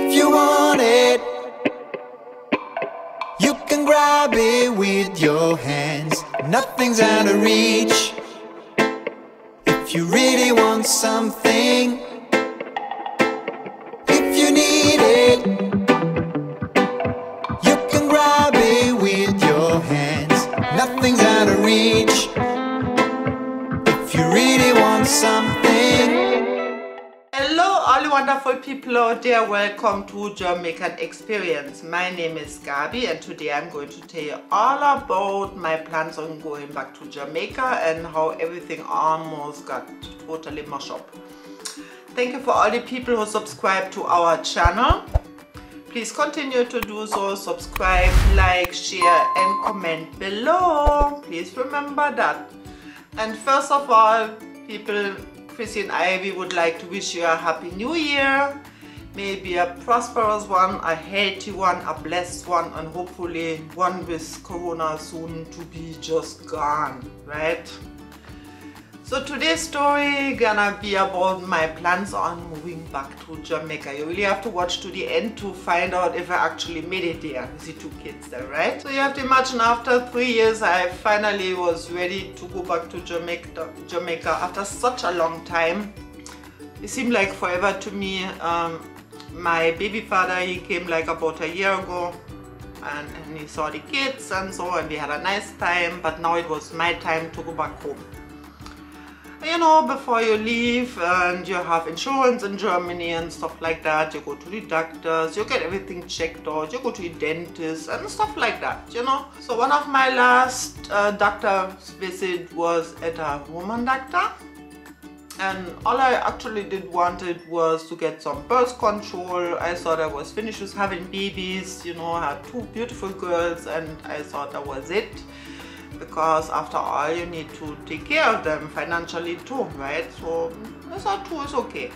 If you want it, you can grab it with your hands. Nothing's out of reach. If you really want something, if you need it, you can grab it with your hands. Nothing's out of reach. If you really want something. Hello all you wonderful people out there, welcome to Jamaican Experience. My name is Gabi and today I'm going to tell you all about my plans on going back to Jamaica and how everything almost got totally mashed up. Thank you for all the people who subscribe to our channel. Please continue to do so, subscribe, like, share and comment below. Please remember that. And first of all, people, Chrissy and I, we would like to wish you a happy new year. May it be a prosperous one, a healthy one, a blessed one, and hopefully one with corona soon to be just gone, right? So today's story gonna be about my plans on moving back to Jamaica. You really have to watch to the end to find out if I actually made it there with the two kids there, right? So you have to imagine after 3 years I finally was ready to go back to Jamaica after such a long time. It seemed like forever to me. My baby father, he came like about a year ago and he saw the kids and so, and we had a nice time, but now it was my time to go back home. You know, before you leave and you have insurance in Germany and stuff like that, you go to the doctors, you get everything checked out, you go to the dentist and stuff like that, you know. So one of my last doctor's visit was at a woman doctor, and all I actually wanted was to get some birth control. I thought I was finished with having babies, you know, I had 2 beautiful girls and I thought that was it. Because after all, you need to take care of them financially too, right? So I thought too is okay.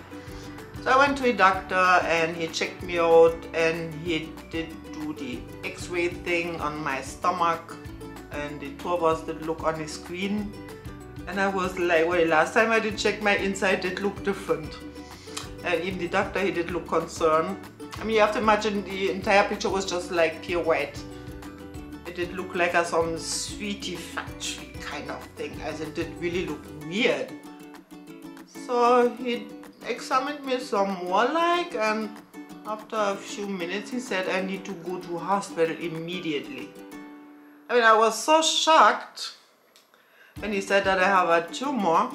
So I went to a doctor and he checked me out and he did do the x-ray thing on my stomach, and the 2 of us did look on the screen, and I was like, well, last time I did check my inside, it looked different. And even the doctor, he did look concerned. I mean, you have to imagine the entire picture was just like pure white. It did look like some sweetie factory kind of thing, as it did really look weird. So he examined me some more like, and after a few minutes he said I need to go to hospital immediately. I mean, I was so shocked when he said that I have a tumor.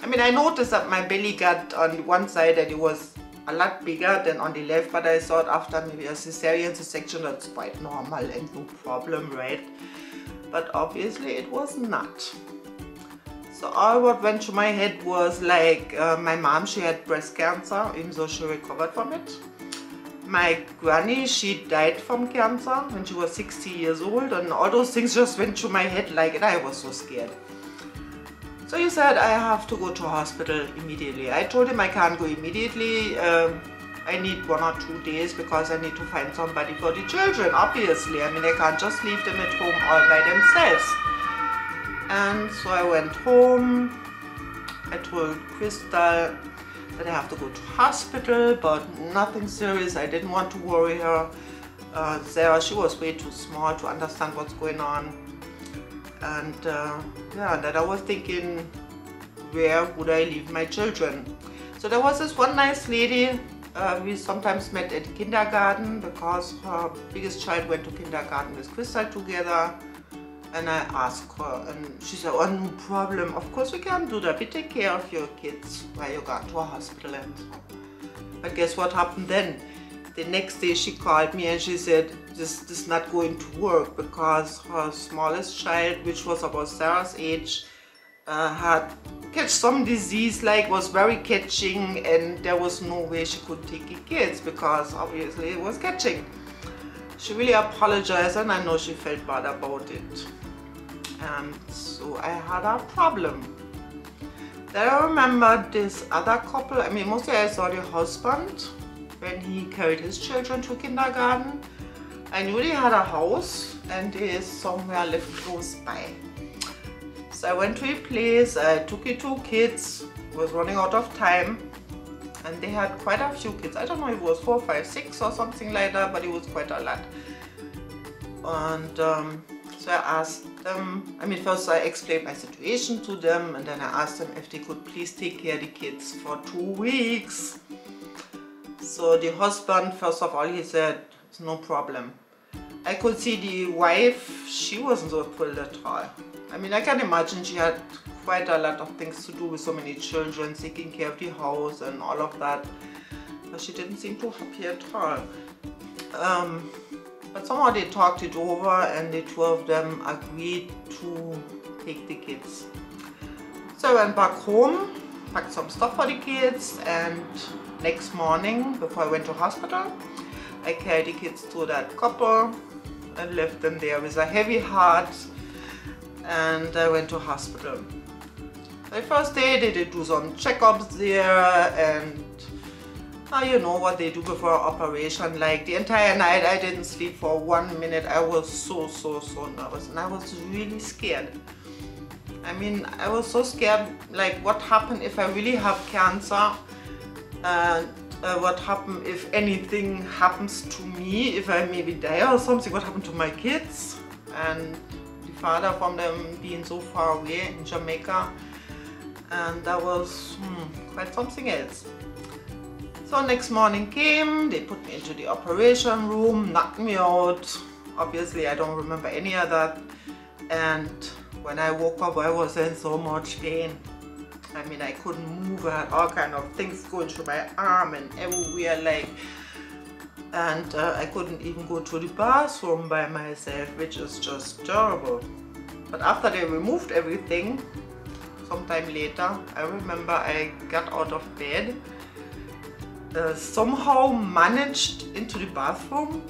I mean, I noticed that my belly got on one side that it was a lot bigger than on the left, but I thought after maybe a cesarean section that's quite normal and no problem, right? But obviously it was not. So all what went through my head was like, my mom, she had breast cancer, even though she recovered from it. My granny, she died from cancer when she was 60 years old, and all those things just went through my head like, and I was so scared. So he said I have to go to hospital immediately. I told him I can't go immediately. I need 1 or 2 days because I need to find somebody for the children, obviously. I mean, I can't just leave them at home all by themselves. And so I went home. I told Crystal that I have to go to hospital, but nothing serious. I didn't want to worry her. Sarah, she was way too small to understand what's going on. And yeah, that I was thinking, where would I leave my children? So there was this one nice lady we sometimes met at kindergarten, because her biggest child went to kindergarten with Crystal together. And I asked her, and she said, oh, no problem, of course we can do that, we take care of your kids while you go to a hospital and so. But guess what happened then? The next day she called me and she said, this is not going to work, because her smallest child, which was about Sarah's age, had catch some disease, like was very catching, and there was no way she could take the kids because obviously it was catching. She really apologized, and I know she felt bad about it. And so I had a problem. Then I remember this other couple. I mean, mostly I saw the husband when he carried his children to kindergarten. I knew they had a house and they somewhere lived close by. So I went to a place, I took the 2 kids, was running out of time, and they had quite a few kids. I don't know if it was 4, 5, 6 or something like that, but it was quite a lot. And so I asked them, I mean, first I explained my situation to them, and then I asked them if they could please take care of the kids for 2 weeks. So the husband, first of all, he said, it's no problem. I could see the wife, she wasn't so thrilled at all. I mean, I can imagine she had quite a lot of things to do with so many children, taking care of the house and all of that. But she didn't seem too happy at all. But somehow they talked it over, and the two of them agreed to take the kids. So I went back home, packed some stuff for the kids, and next morning, before I went to hospital, I carried the kids to that couple and left them there with a heavy heart, and I went to hospital. The first day they did do some checkups there, and you know what they do before operation. Like the entire night I didn't sleep for 1 minute. I was so nervous, and I was really scared. I mean, I was so scared, like what happened if I really have cancer, and what happened if anything happens to me, if I maybe die or something, what happened to my kids, and the father from them being so far away in Jamaica. And that was quite something else. So next morning came, they put me into the operation room, knocked me out. Obviously I don't remember any of that. And when I woke up, I was in so much pain. I mean, I couldn't move. I had all kind of things going through my arm and everywhere, like, and I couldn't even go to the bathroom by myself, which is just terrible. But after they removed everything, sometime later, I remember I got out of bed, somehow managed into the bathroom,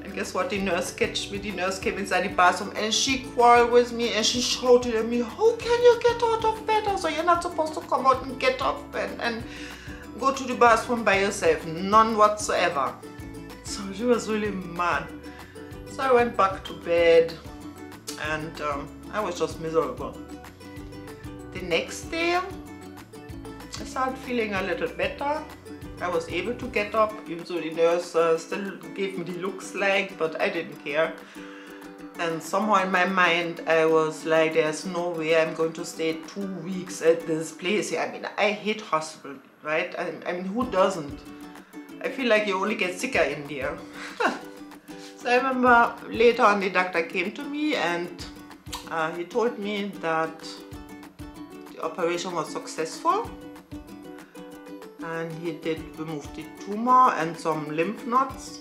and guess what? The nurse catched me. The nurse came inside the bathroom and she quarreled with me and she shouted at me, how can you get out of bed? So you're not supposed to come out and get up and go to the bathroom by yourself. None whatsoever. So she was really mad. So I went back to bed, and I was just miserable. The next day I started feeling a little better. I was able to get up, even though the nurse still gave me the looks like, but I didn't care. And somehow in my mind I was like, there's no way I'm going to stay 2 weeks at this place. I mean, I hate hospital, right? I mean, who doesn't? I feel like you only get sicker in there. So I remember later on the doctor came to me, and he told me that the operation was successful, and he did remove the tumor and some lymph nodes,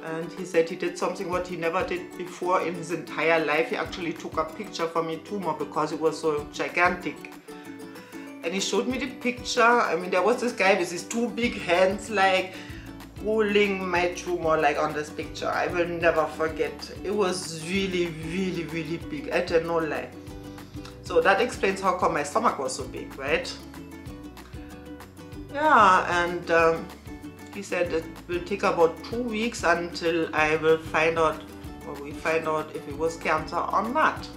and he said he did something what he never did before in his entire life. He actually took a picture from the tumor because it was so gigantic, and he showed me the picture. I mean, there was this guy with his 2 big hands like holding my tumor, like on this picture. I will never forget. It was really big. I tell no lie. So that explains how come my stomach was so big, right? Yeah, and he said it will take about 2 weeks until I will find out, or we find out if it was cancer or not.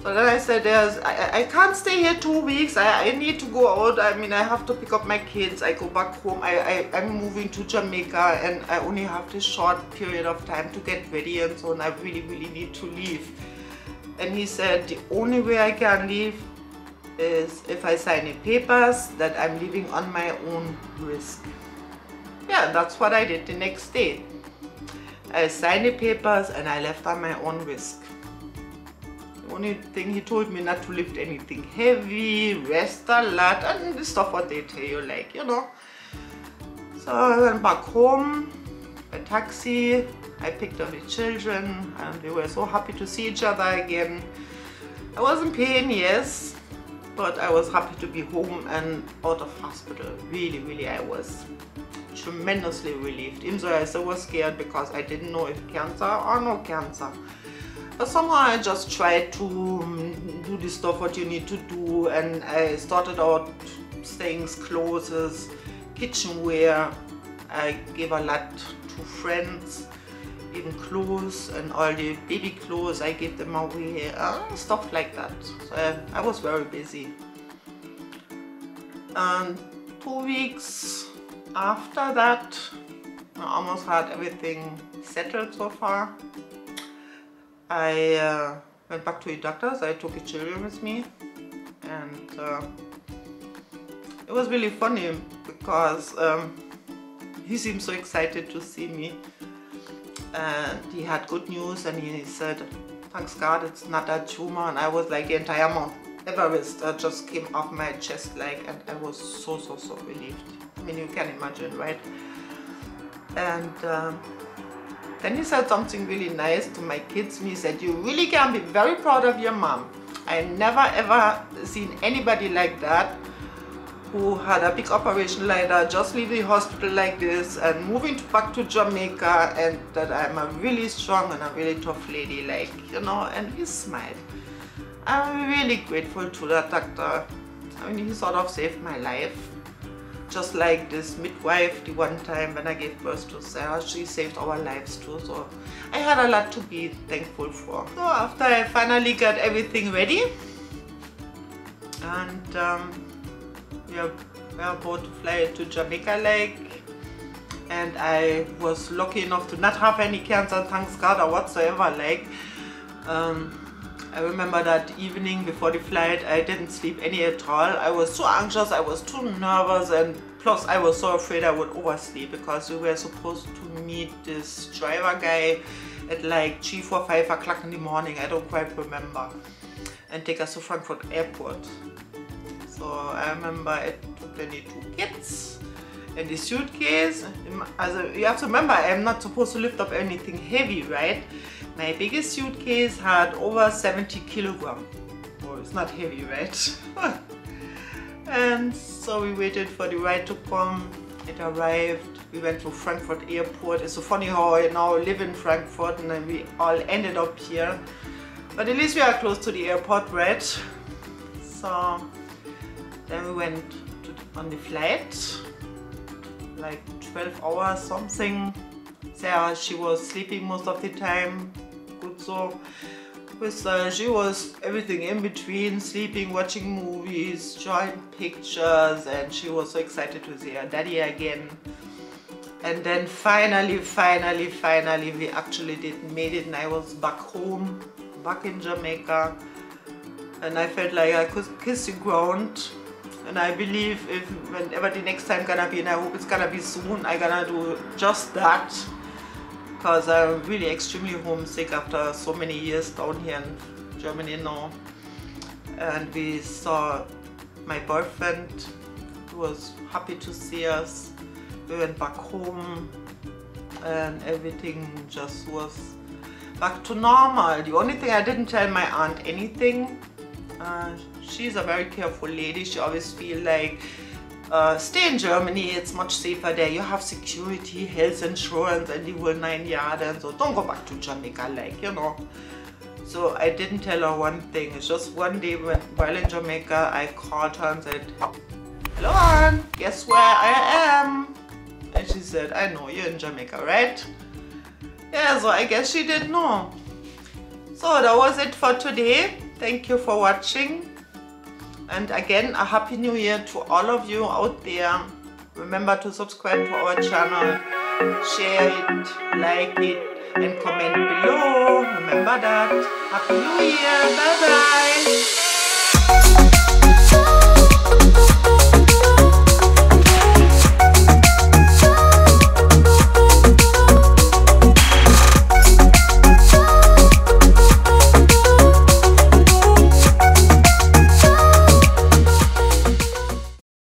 So then I said, I can't stay here 2 weeks. I need to go out. I mean, I have to pick up my kids. I go back home. I'm moving to Jamaica, and I only have this short period of time to get ready and so on. I really need to leave. And he said the only way I can leave is if I sign the papers that I'm leaving on my own risk. Yeah, that's what I did the next day. I signed the papers and I left on my own risk. The only thing he told me not to lift anything heavy, rest a lot, and the stuff what they tell you, like, you know. So I went back home by taxi. I picked up the children, and they were so happy to see each other again. I was in pain, yes, but I was happy to be home and out of hospital. Really, I was tremendously relieved. Even though I still was scared because I didn't know if cancer or no cancer. But somehow I just tried to do the stuff what you need to do, and I started out things, clothes, kitchenware. I gave a lot to friends, even clothes, and all the baby clothes I gave them away, stuff like that. So I was very busy. And 2 weeks after that, I almost had everything settled so far. I went back to the doctors. I took the children with me, and it was really funny because he seemed so excited to see me, and he had good news, and he said, thanks God it's not a tumor. And I was like, the entire Mount Everest just came off my chest, like, and I was so relieved. I mean, you can imagine, right? And then he said something really nice to my kids, and he said, you really can be very proud of your mom. I never ever seen anybody like that, who had a big operation like that, just leave the hospital like this and moving back to Jamaica, and that I'm a really strong and a really tough lady, like, you know. And he smiled. I'm really grateful to that doctor. I mean, he sort of saved my life. Just like this midwife, the one time when I gave birth to Sarah, she saved our lives too. So I had a lot to be thankful for. So after I finally got everything ready, and we are about to fly to Jamaica, like, and I was lucky enough to not have any cancer, thanks God, or whatsoever, like. I remember that evening before the flight, I didn't sleep any at all. I was too anxious, I was too nervous, and plus I was so afraid I would oversleep, because we were supposed to meet this driver guy at like 3, 4, 5 o'clock in the morning, I don't quite remember, and take us to Frankfurt airport. So I remember I took the 2 kids and the suitcase. You have to remember, I'm not supposed to lift up anything heavy, right? My biggest suitcase had over 70 kilograms. Oh, it's not heavy, right? And so we waited for the ride to come. It arrived. We went to Frankfurt airport. It's so funny how I now live in Frankfurt, and then we all ended up here. But at least we are close to the airport, right? So then we went on the flight, like 12 hours something. Sarah, she was sleeping most of the time, good so. With she was everything in between, sleeping, watching movies, drawing pictures, and she was so excited to see her daddy again. And then finally we actually made it, and I was back home, back in Jamaica, and I felt like I could kiss the ground. And I believe whenever the next time gonna be, and I hope it's gonna be soon, I'm gonna do just that, because I'm really extremely homesick after so many years down here in Germany now. And we saw my boyfriend, who was happy to see us. We went back home, and everything just was back to normal. The only thing, I didn't tell my aunt anything. She's a very careful lady. She always feel like stay in Germany, it's much safer there. You have security, health insurance, and the whole 9 yards, and so don't go back to Jamaica, like, you know. So I didn't tell her one thing. It's just one day while in Jamaica, I called her and said, hello Aunt, guess where I am? And she said, I know, you're in Jamaica, right? Yeah, so I guess she did know. So that was it for today. Thank you for watching, and again, a happy new year to all of you out there. Remember to subscribe to our channel, share it, like it, and comment below. Remember that. Happy New Year. Bye bye.